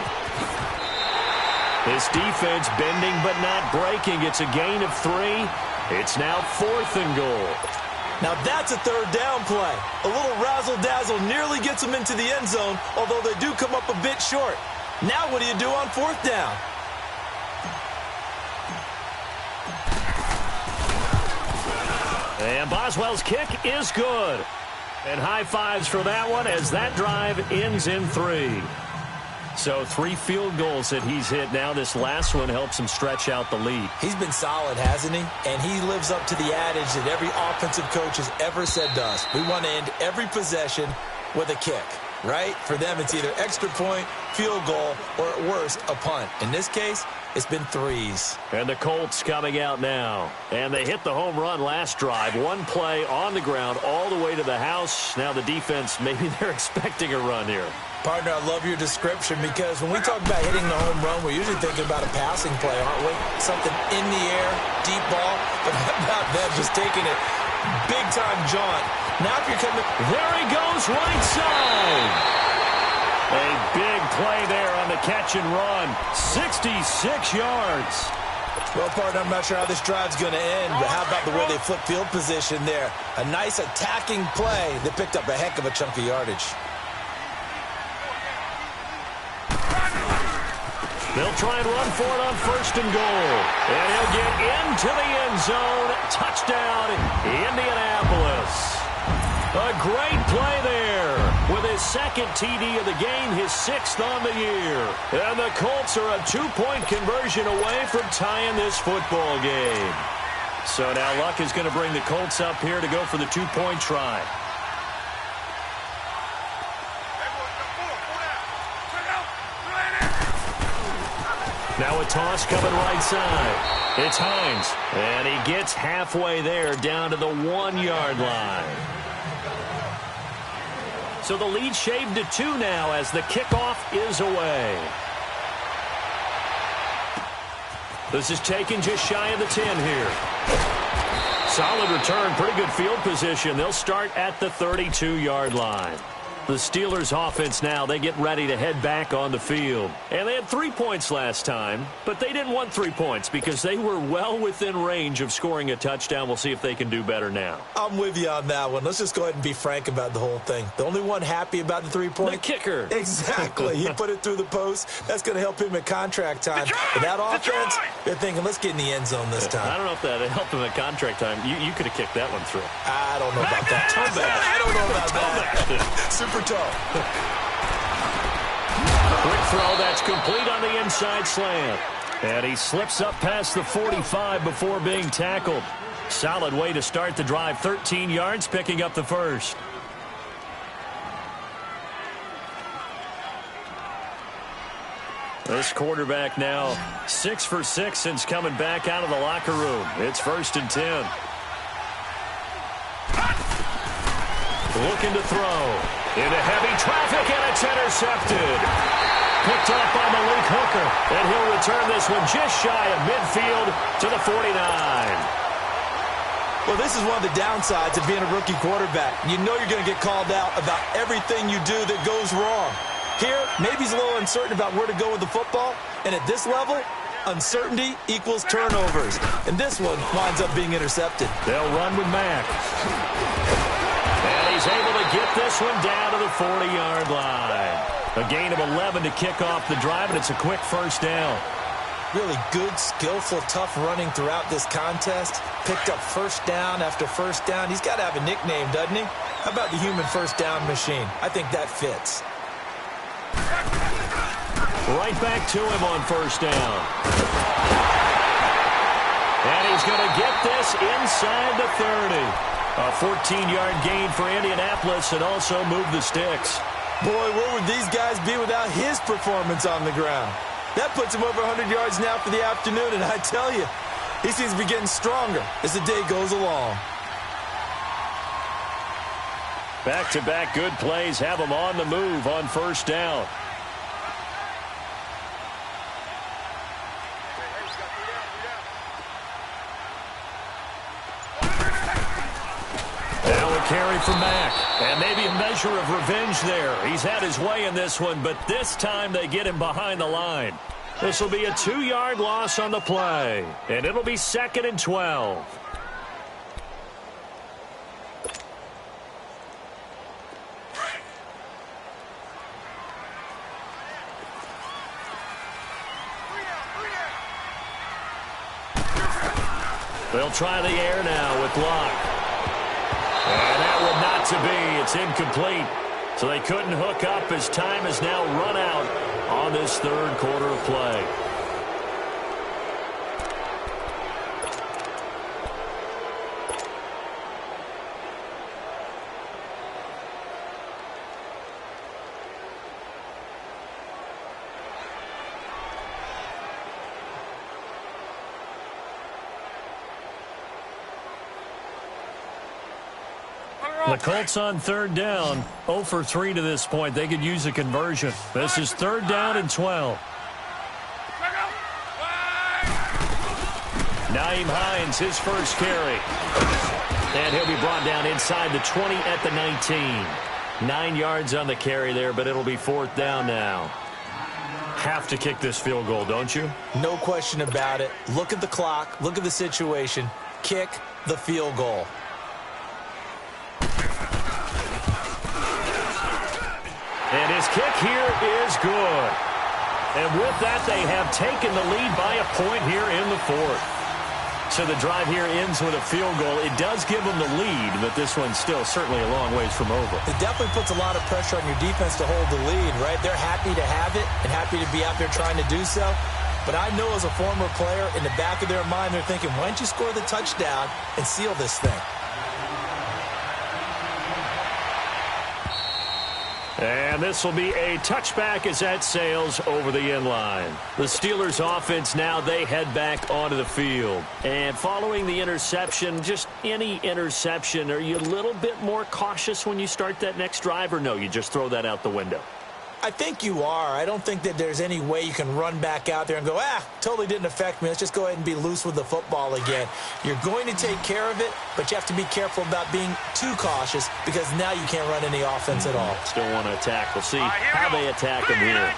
Speaker 1: This defense bending but not breaking. It's a gain of 3. It's now 4th and goal.
Speaker 2: Now that's a third down play. A little razzle-dazzle nearly gets them into the end zone, although they do come up a bit short. Now what do you do on 4th down?
Speaker 1: And Boswell's kick is good. And high fives for that one as that drive ends in 3. So 3 field goals that he's hit now. This last one helps him stretch out the lead.
Speaker 2: He's been solid, hasn't he? And he lives up to the adage that every offensive coach has ever said to us. We want to end every possession with a kick. right? For them, it's either extra point, field goal, or at worst, a punt. In this case, it's been threes.
Speaker 1: And the Colts coming out now. And they hit the home run last drive. One play on the ground all the way to the house. Now the defense, maybe they're expecting a run here.
Speaker 2: Partner, I love your description because when we talk about hitting the home run, we're usually thinking about a passing play, aren't we? Something in the air, deep ball. But how about them just taking it big-time jaunt? Now if you're coming...
Speaker 1: There he goes, right side. A big play there on the catch and run. 66 yards.
Speaker 2: Well, partner, I'm not sure how this drive's going to end, but how about the way they flip field position there? A nice attacking play that picked up a heck of a chunk of yardage.
Speaker 1: They'll try and run for it on first and goal. And he'll get into the end zone. Touchdown, Indianapolis. A great play there with his second TD of the game, his sixth on the year. And the Colts are a two-point conversion away from tying this football game. So now Luck is going to bring the Colts up here to go for the two-point try. Now a toss coming right side. It's Hines. And he gets halfway there down to the 1-yard line. So the lead shaved to 2 now as the kickoff is away. This is taken just shy of the 10 here. Solid return, pretty good field position. They'll start at the 32-yard line. The Steelers offense now, they get ready to head back on the field. And they had 3 points last time, but they didn't want 3 points because they were well within range of scoring a touchdown. We'll see if they can do better now.
Speaker 2: I'm with you on that one. Let's just go ahead and be frank about the whole thing. The only one happy about the 3-point?
Speaker 1: The kicker.
Speaker 2: Exactly. He put it through the post. That's going to help him at contract time. But that offense, they're thinking, let's get in the end zone this time.
Speaker 1: I don't know if that helped him at contract time. You could have kicked that one through.
Speaker 2: I don't know about that. I don't know about that. Super tough.
Speaker 1: Quick throw that's complete on the inside slant. And he slips up past the 45 before being tackled. Solid way to start the drive. 13 yards, picking up the first. This quarterback now 6 for 6 since coming back out of the locker room. It's 1st and 10. Looking to throw. Into heavy traffic, and it's intercepted. Picked off by Malik Hooker, and he'll return this one just shy of midfield to the 49.
Speaker 2: Well, this is one of the downsides of being a rookie quarterback. You know you're going to get called out about everything you do that goes wrong. Here, maybe he's a little uncertain about where to go with the football, and at this level, uncertainty equals turnovers. And this one winds up being intercepted.
Speaker 1: They'll run with Mack. And he's able to get this one down to the 40-yard line. A gain of 11 to kick off the drive, and it's a quick first down.
Speaker 2: Really good, skillful, tough running throughout this contest. Picked up first down after first down. He's got to have a nickname, doesn't he? How about the human first down machine? I think that fits.
Speaker 1: Right back to him on first down. And he's going to get this inside the 30. A 14-yard gain for Indianapolis and also move the sticks.
Speaker 2: Boy, where would these guys be without his performance on the ground? That puts him over 100 yards now for the afternoon, and I tell you, he seems to be getting stronger as the day goes along.
Speaker 1: Back-to-back good plays have him on the move on first down. Carry from Mack, and maybe a measure of revenge there. He's had his way in this one, but this time they get him behind the line. This will be a 2-yard loss on the play, and it'll be 2nd and 12. They'll try the air now with Locke. And that would not to be. It's incomplete. So they couldn't hook up as time has now run out on this third quarter of play. The Colts on third down, 0 for 3 to this point. They could use a conversion. This is third down and 12. Nyheim Hines, his first carry. And he'll be brought down inside the 20 at the 19. 9 yards on the carry there, but it'll be fourth down now. Have to kick this field goal, don't you?
Speaker 2: No question about it. Look at the clock. Look at the situation. Kick the field goal.
Speaker 1: And his kick here is good. And with that, they have taken the lead by a point here in the fourth. So the drive here ends with a field goal. It does give them the lead, but this one's still certainly a long ways from over.
Speaker 2: It definitely puts a lot of pressure on your defense to hold the lead, right? They're happy to have it and happy to be out there trying to do so. But I know as a former player, in the back of their mind, they're thinking, why don't you score the touchdown and seal this thing?
Speaker 1: And this will be a touchback as that sails over the end line. The Steelers offense now, they head back onto the field. And following the interception, just any interception, are you a little bit more cautious when you start that next drive, or no, you just throw that out the window?
Speaker 2: I think you are. I don't think that there's any way you can run back out there and go, totally didn't affect me. Let's just go ahead and be loose with the football again. You're going to take care of it, but you have to be careful about being too cautious because now you can't run any offense at all.
Speaker 1: Still want to attack. We'll see how they attack him here.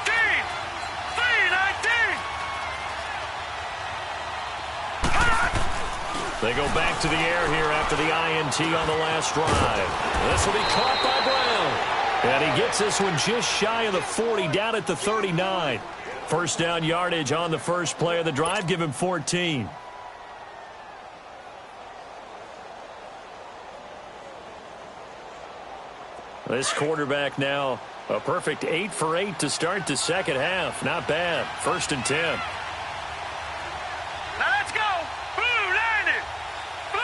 Speaker 1: 3-19. They go back to the air here after the INT on the last drive. This will be caught by Brown. And he gets this one just shy of the 40, down at the 39. First down yardage on the first play of the drive. Give him 14. This quarterback now, a perfect 8 for 8 to start the second half. Not bad. First and 10.
Speaker 3: Now let's go. Blue 90. Blue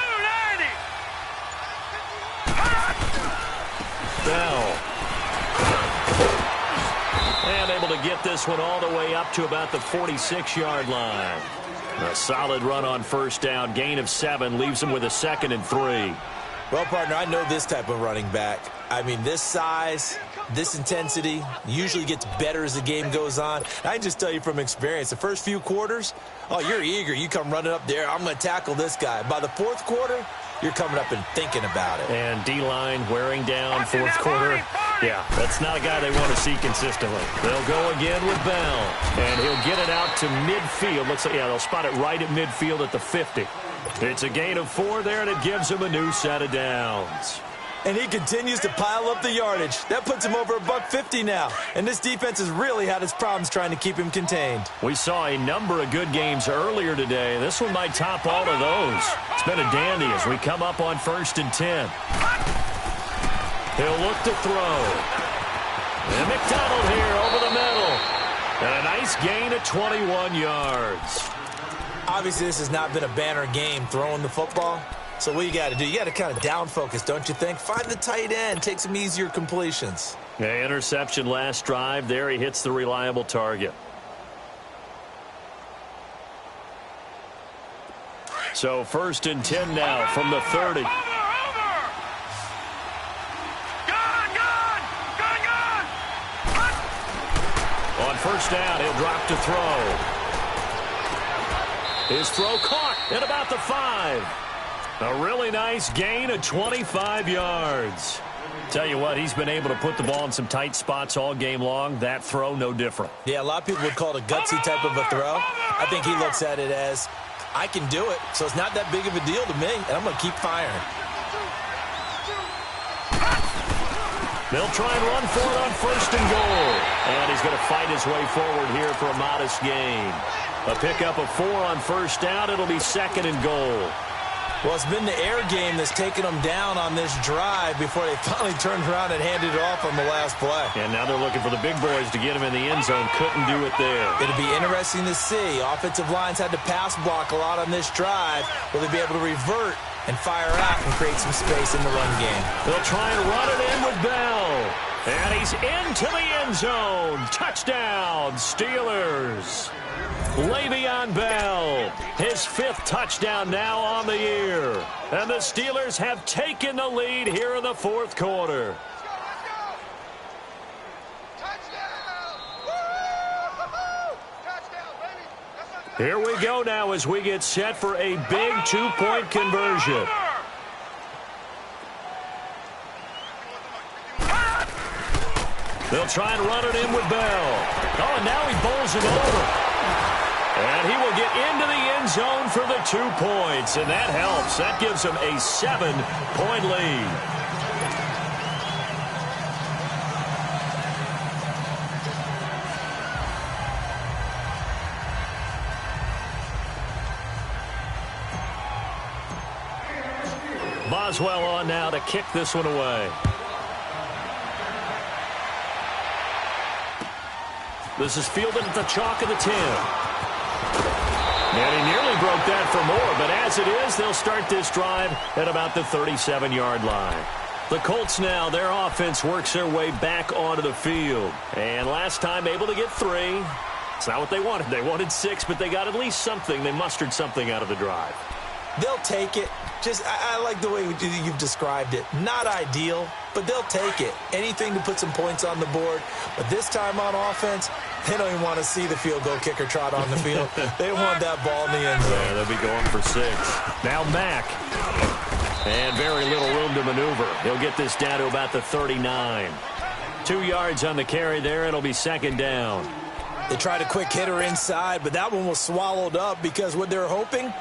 Speaker 3: 90.
Speaker 1: Now. And able to get this one all the way up to about the 46-yard line. A solid run on first down. Gain of 7 leaves him with a 2nd and 3.
Speaker 2: Well, partner, I know this type of running back. I mean, this size, this intensity usually gets better as the game goes on. I can just tell you from experience, the first few quarters, you're eager. You come running up there, I'm going to tackle this guy. By the fourth quarter, you're coming up and thinking about it.
Speaker 1: And D-line wearing down fourth quarter. Yeah, that's not a guy they want to see consistently. They'll go again with Bell. And he'll get it out to midfield. Looks like, they'll spot it right at midfield at the 50. It's a gain of 4 there, and it gives him a new set of downs.
Speaker 2: And he continues to pile up the yardage. That puts him over $150 now. And this defense has really had its problems trying to keep him contained.
Speaker 1: We saw a number of good games earlier today. This one might top all of those. It's been a dandy as we come up on 1st and 10. He'll look to throw. And McDonald here over the middle. And a nice gain of 21 yards.
Speaker 2: Obviously, this has not been a banner game throwing the football. So what you got to do, you got to kind of down focus, don't you think? Find the tight end, take some easier completions.
Speaker 1: Yeah, interception last drive. There he hits the reliable target. So 1st and 10 now from the 30. On first down, he'll drop to throw. His throw caught at about the 5. A really nice gain of 25 yards. Tell you what, he's been able to put the ball in some tight spots all game long. That throw, no different.
Speaker 2: Yeah, a lot of people would call it a gutsy type of a throw. I think he looks at it as, I can do it, so it's not that big of a deal to me, and I'm going to keep firing.
Speaker 1: They'll try and run for it on 1st and goal. And he's going to fight his way forward here for a modest gain. A pickup of 4 on first down. It'll be 2nd and goal.
Speaker 2: Well, it's been the air game that's taken them down on this drive before they finally turned around and handed it off on the last play.
Speaker 1: And now they're looking for the big boys to get him in the end zone. Couldn't do it there.
Speaker 2: It'll be interesting to see. Offensive lines had to pass block a lot on this drive. Will they be able to revert and fire out and create some space in the run game?
Speaker 1: They'll try and run it in with Bell. And he's into the end zone. Touchdown, Steelers. Le'Veon Bell, his 5th touchdown now on the year. And the Steelers have taken the lead here in the 4th quarter. Here we go now as we get set for a big 2-point conversion. They'll try and run it in with Bell. Oh, and now he bowls him over. And he will get into the end zone for the 2 points. And that helps. That gives him a 7-point lead. Boswell on now to kick this one away. This is fielded at the chalk of the 10. And he nearly broke that for more, but as it is, they'll start this drive at about the 37-yard line. The Colts now, their offense works their way back onto the field. And last time able to get 3. It's not what they wanted. They wanted 6, but they got at least something. They mustered something out of the drive.
Speaker 2: They'll take it. I like the way you've described it. Not ideal, but they'll take it. Anything to put some points on the board. But this time on offense, they don't even want to see the field goal kicker trot on the field. They want that ball in the end zone.
Speaker 1: Yeah, they'll be going for 6. Now Mack. And very little room to maneuver. He'll get this down to about the 39. 2 yards on the carry there. It'll be 2nd down.
Speaker 2: They tried a quick hitter inside, but that one was swallowed up because what they're hoping,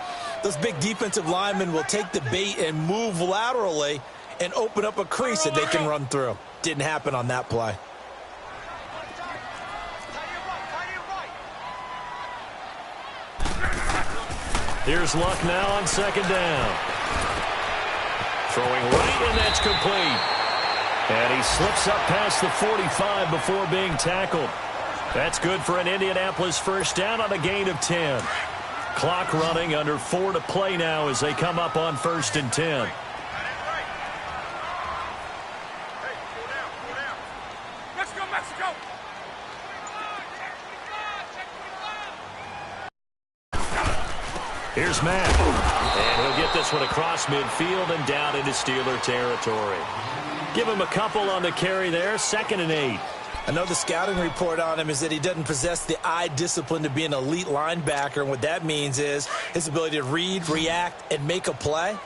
Speaker 2: those big defensive linemen will take the bait and move laterally and open up a crease that they can run through. Didn't happen on that play.
Speaker 1: Here's Luck now on 2nd down. Throwing right, and that's complete. And he slips up past the 45 before being tackled. That's good for an Indianapolis 1st down on a gain of 10. Clock running, under 4 to play now as they come up on 1st and 10.
Speaker 3: Let's go, Mexico!
Speaker 1: Here's Mack. And he'll get this one across midfield and down into Steeler territory. Give him a couple on the carry there. 2nd and 8.
Speaker 2: I know the scouting report on him is that he doesn't possess the eye discipline to be an elite linebacker, and what that means is his ability to read, react, and make a play.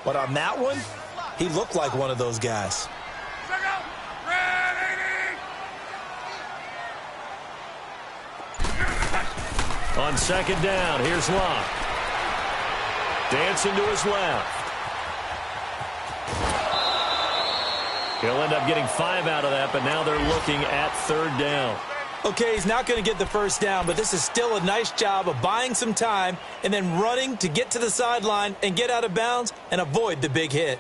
Speaker 2: But on that one, he looked like one of those guys.
Speaker 1: On 2nd down, here's Luck. Dancing to his left. He'll end up getting 5 out of that, but now they're looking at 3rd down.
Speaker 2: Okay, he's not going to get the 1st down, but this is still a nice job of buying some time and then running to get to the sideline and get out of bounds and avoid the big hit.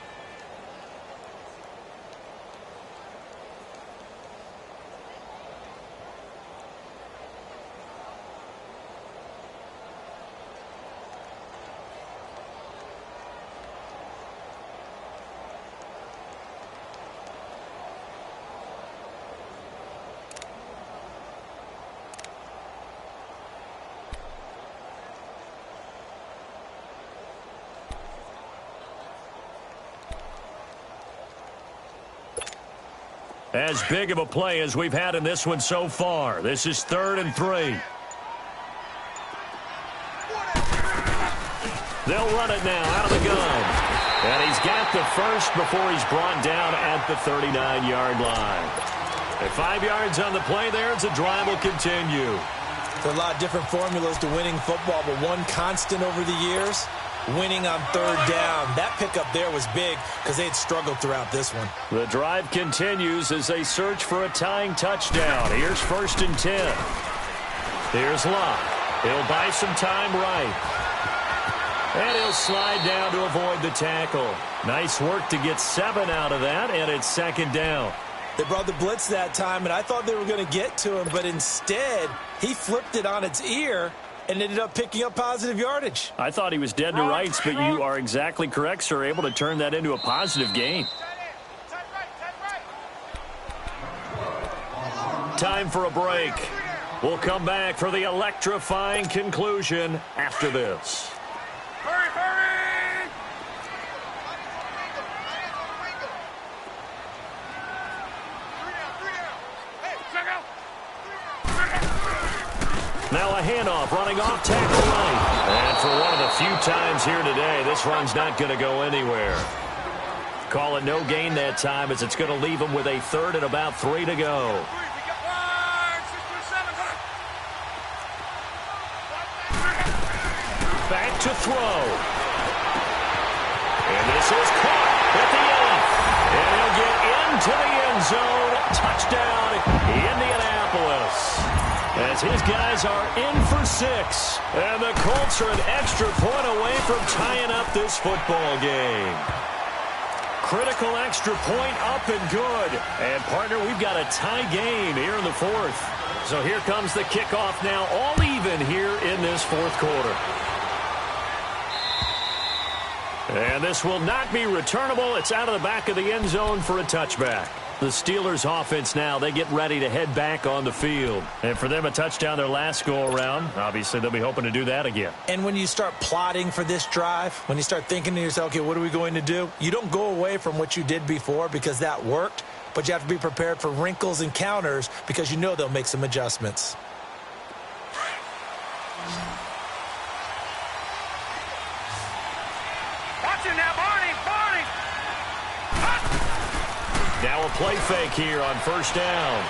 Speaker 1: As big of a play as we've had in this one so far. This is 3rd and 3. They'll run it now out of the gun. And he's got the 1st before he's brought down at the 39-yard line. At 5 yards on the play there, the drive will continue.
Speaker 2: There are a lot of different formulas to winning football, but one constant over the years, winning on 3rd down. That pickup there was big because they had struggled throughout this one.
Speaker 1: The drive continues as they search for a tying touchdown. Here's 1st and 10. Here's Luck. He'll buy some time right. And he'll slide down to avoid the tackle. Nice work to get 7 out of that, and it's 2nd down.
Speaker 2: They brought the blitz that time, and I thought they were going to get to him, but instead, he flipped it on its ear and ended up picking up positive yardage.
Speaker 1: I thought he was dead to rights, but you are exactly correct, sir. Able to turn that into a positive gain. Time for a break. We'll come back for the electrifying conclusion after this.
Speaker 3: Hurry, hurry!
Speaker 1: Now a handoff running off tackle right. And for one of the few times here today, this run's not going to go anywhere. Call it no gain that time as it's going to leave him with a third and about 3 to go. Back to throw. And this is caught at the 8th. And he'll get into the end zone. Touchdown, Indianapolis. As his guys are in for 6. And the Colts are an extra point away from tying up this football game. Critical extra point up and good. And, partner, we've got a tie game here in the 4th. So here comes the kickoff now, all even here in this 4th quarter. And this will not be returnable. It's out of the back of the end zone for a touchback. The Steelers offense now, they get ready to head back on the field. And for them, a touchdown their last go-around. Obviously, they'll be hoping to do that again.
Speaker 2: And when you start plotting for this drive, when you start thinking to yourself, okay, what are we going to do? You don't go away from what you did before because that worked, but you have to be prepared for wrinkles and counters because you know they'll make some adjustments.
Speaker 3: Watch it now, Barney! Barney!
Speaker 1: Now a play fake here on first down.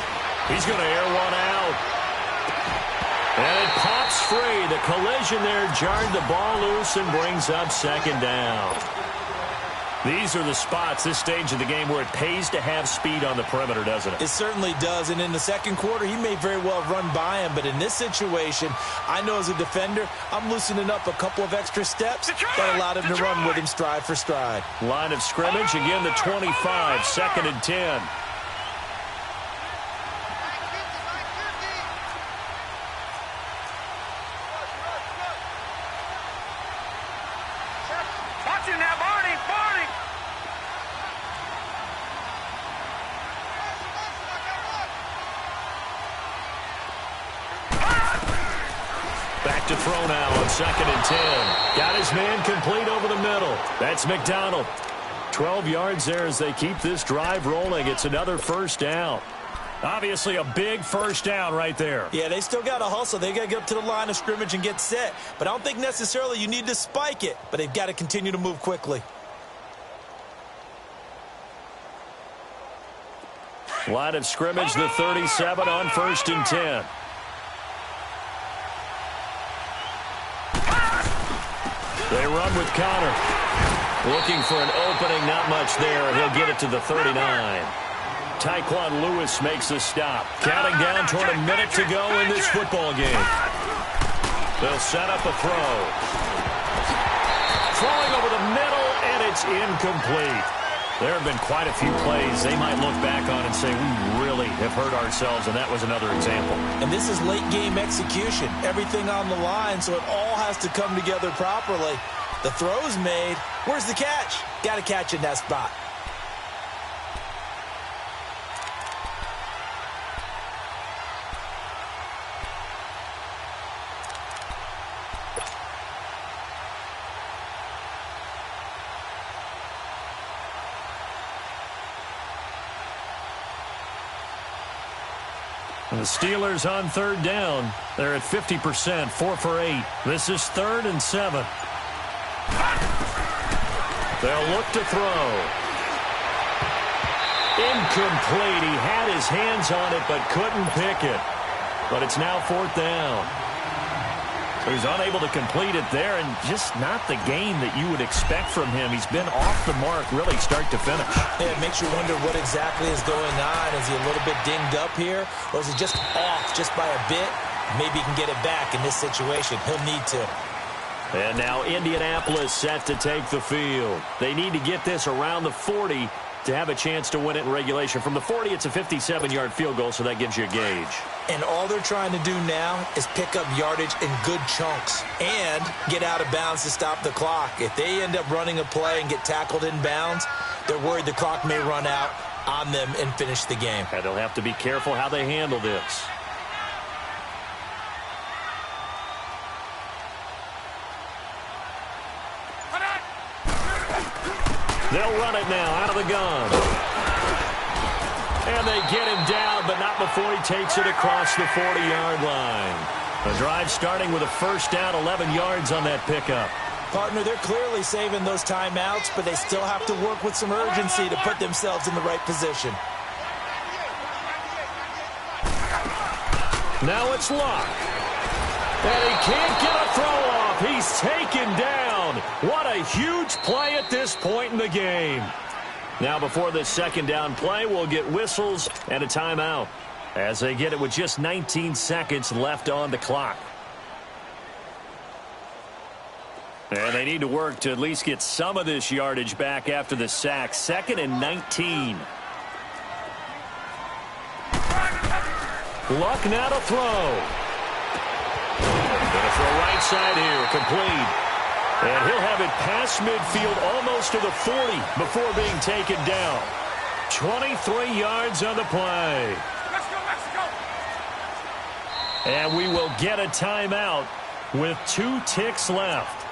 Speaker 1: He's going to air one out. And it pops free. The collision there jarred the ball loose and brings up second down. These are the spots, this stage of the game, where it pays to have speed on the perimeter, doesn't it?
Speaker 2: It certainly does. And in the second quarter, he may very well run by him. But in this situation, I know as a defender, I'm loosening up a couple of extra steps that allowed him to run with him stride for stride.
Speaker 1: Line of scrimmage, again the 25, 2nd and 10.
Speaker 3: Watch it now, Barney! Barney!
Speaker 1: Back to throw now on 2nd and 10. Got his man complete over the middle. That's McDonald. 12 yards there as they keep this drive rolling. It's another first down. Obviously a big first down right there.
Speaker 2: Yeah, they still got to hustle. They got to get up to the line of scrimmage and get set. But I don't think necessarily you need to spike it. But they've got to continue to move quickly.
Speaker 1: Line of scrimmage, the 37 on 1st and 10. They run with Connor. Looking for an opening, not much there, and he'll get it to the 39. Tyquan Lewis makes the stop. Counting down toward a minute to go in this football game. They'll set up a throw. Throwing over the middle, and it's incomplete. There have been quite a few plays they might look back on and say, we really have hurt ourselves, and that was another example.
Speaker 2: And this is late-game execution. Everything on the line, so it all has to come together properly. The throw's made. Where's the catch? Got to catch in that spot.
Speaker 1: And the Steelers on 3rd down. They're at 50%, 4 for 8. This is 3rd and 7. They'll look to throw. Incomplete. He had his hands on it but couldn't pick it. But it's now 4th down. So he's unable to complete it there, and just not the game that you would expect from him. He's been off the mark really start to finish.
Speaker 2: Yeah, it makes you wonder what exactly is going on. Is he a little bit dinged up here, or is he just off just by a bit? Maybe he can get it back in this situation. He'll need to.
Speaker 1: And now Indianapolis set to take the field. They need to get this around the 40 to have a chance to win it in regulation. From the 40, it's a 57-yard field goal, so that gives you a gauge.
Speaker 2: And all they're trying to do now is pick up yardage in good chunks and get out of bounds to stop the clock. If they end up running a play and get tackled in bounds, they're worried the clock may run out on them and finish the game.
Speaker 1: And they'll have to be careful how they handle this. They'll run it now out of the gun. And they get him down, but not before he takes it across the 40-yard line. The drive starting with a first down, 11 yards on that pickup.
Speaker 2: Partner, they're clearly saving those timeouts, but they still have to work with some urgency to put themselves in the right position.
Speaker 1: Now it's Luck. And he can't get a throw off. He's taken down. What a huge play at this point in the game. Now before this second down play, we'll get whistles and a timeout as they get it with just 19 seconds left on the clock. And they need to work to at least get some of this yardage back after the sack. 2nd and 19. Luck now to throw. Going to throw right side here, complete. And he'll have it past midfield almost to the 40 before being taken down. 23 yards on the play.
Speaker 3: Let's go, Mexico.
Speaker 1: And we will get a timeout with 2 ticks left.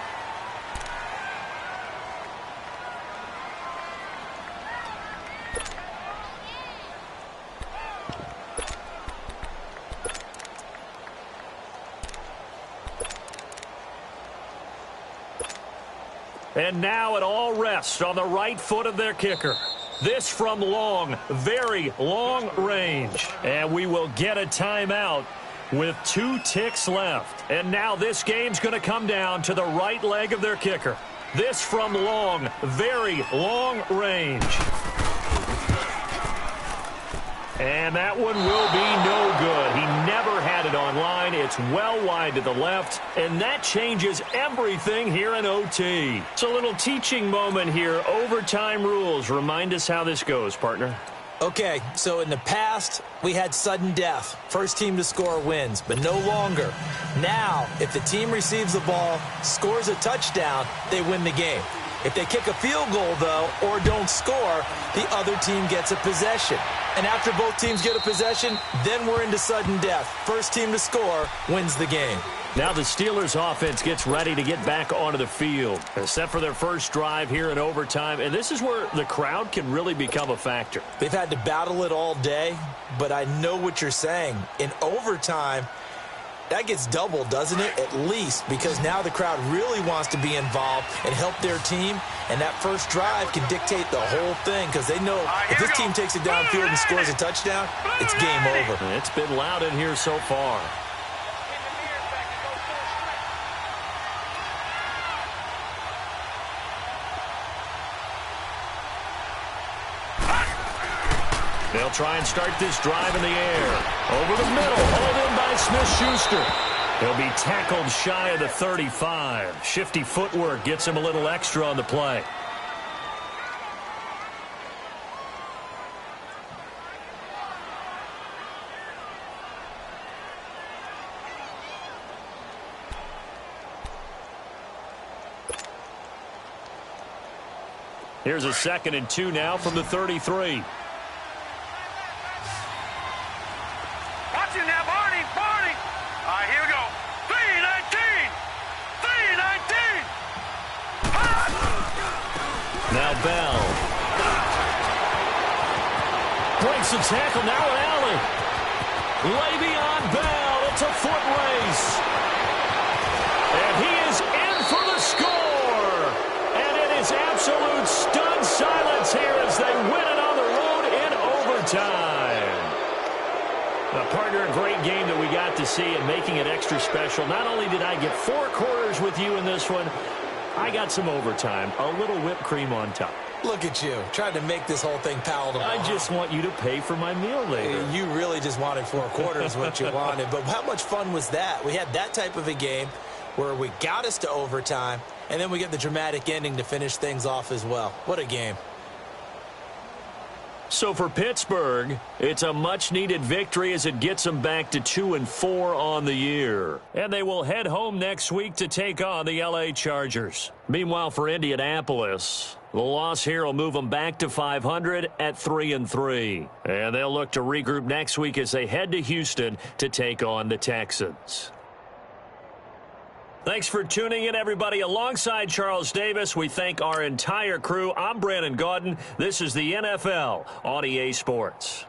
Speaker 1: And now it all rests on the right foot of their kicker. This from long, very long range. And we will get a timeout with 2 ticks left. And now this game's going to come down to the right leg of their kicker. This from long, very long range. And that one will be no good. He never had it on line. It's well wide to the left, and that changes everything here in OT. It's a little teaching moment here. Overtime rules. Remind us how this goes, partner.
Speaker 2: Okay, so in the past, we had sudden death. First team to score wins, but no longer. Now, if the team receives the ball, scores a touchdown, they win the game. If they kick a field goal, though, or don't score, the other team gets a possession. And after both teams get a possession, then we're into sudden death. First team to score wins the game.
Speaker 1: Now the Steelers offense gets ready to get back onto the field. Set for their first drive here in overtime. And this is where the crowd can really become a factor.
Speaker 2: They've had to battle it all day, but I know what you're saying. In overtime, that gets doubled, doesn't it? At least, because now the crowd really wants to be involved and help their team. And that first drive can dictate the whole thing because they know if this team takes it downfield and scores a touchdown, it's game over.
Speaker 1: It's been loud in here so far. They'll try and start this drive in the air. Over the middle, hauled in by Smith-Schuster. He'll be tackled shy of the 35. Shifty footwork gets him a little extra on the play. Here's a 2nd and 2 now from the 33. Now Bell. Breaks the tackle, now an alley. Le'Veon Bell, it's a foot race. And he is in for the score. And it is absolute stunned silence here as they win it on the road in overtime. A partner, a great game that we got to see and making it extra special. Not only did I get 4 quarters with you in this one, I got some overtime, a little whipped cream on top.
Speaker 2: Look at you, trying to make this whole thing palatable.
Speaker 1: I just want you to pay for my meal later.
Speaker 2: You really just wanted 4 quarters what you wanted. But how much fun was that? We had that type of a game where we got us to overtime, and then we get the dramatic ending to finish things off as well. What a game.
Speaker 1: So for Pittsburgh, it's a much-needed victory as it gets them back to 2-4 on the year. And they will head home next week to take on the L.A. Chargers. Meanwhile, for Indianapolis, the loss here will move them back to 500 at 3-3. And they'll look to regroup next week as they head to Houston to take on the Texans. Thanks for tuning in, everybody. Alongside Charles Davis, we thank our entire crew. I'm Brandon Gaudin. This is the NFL on EA Sports.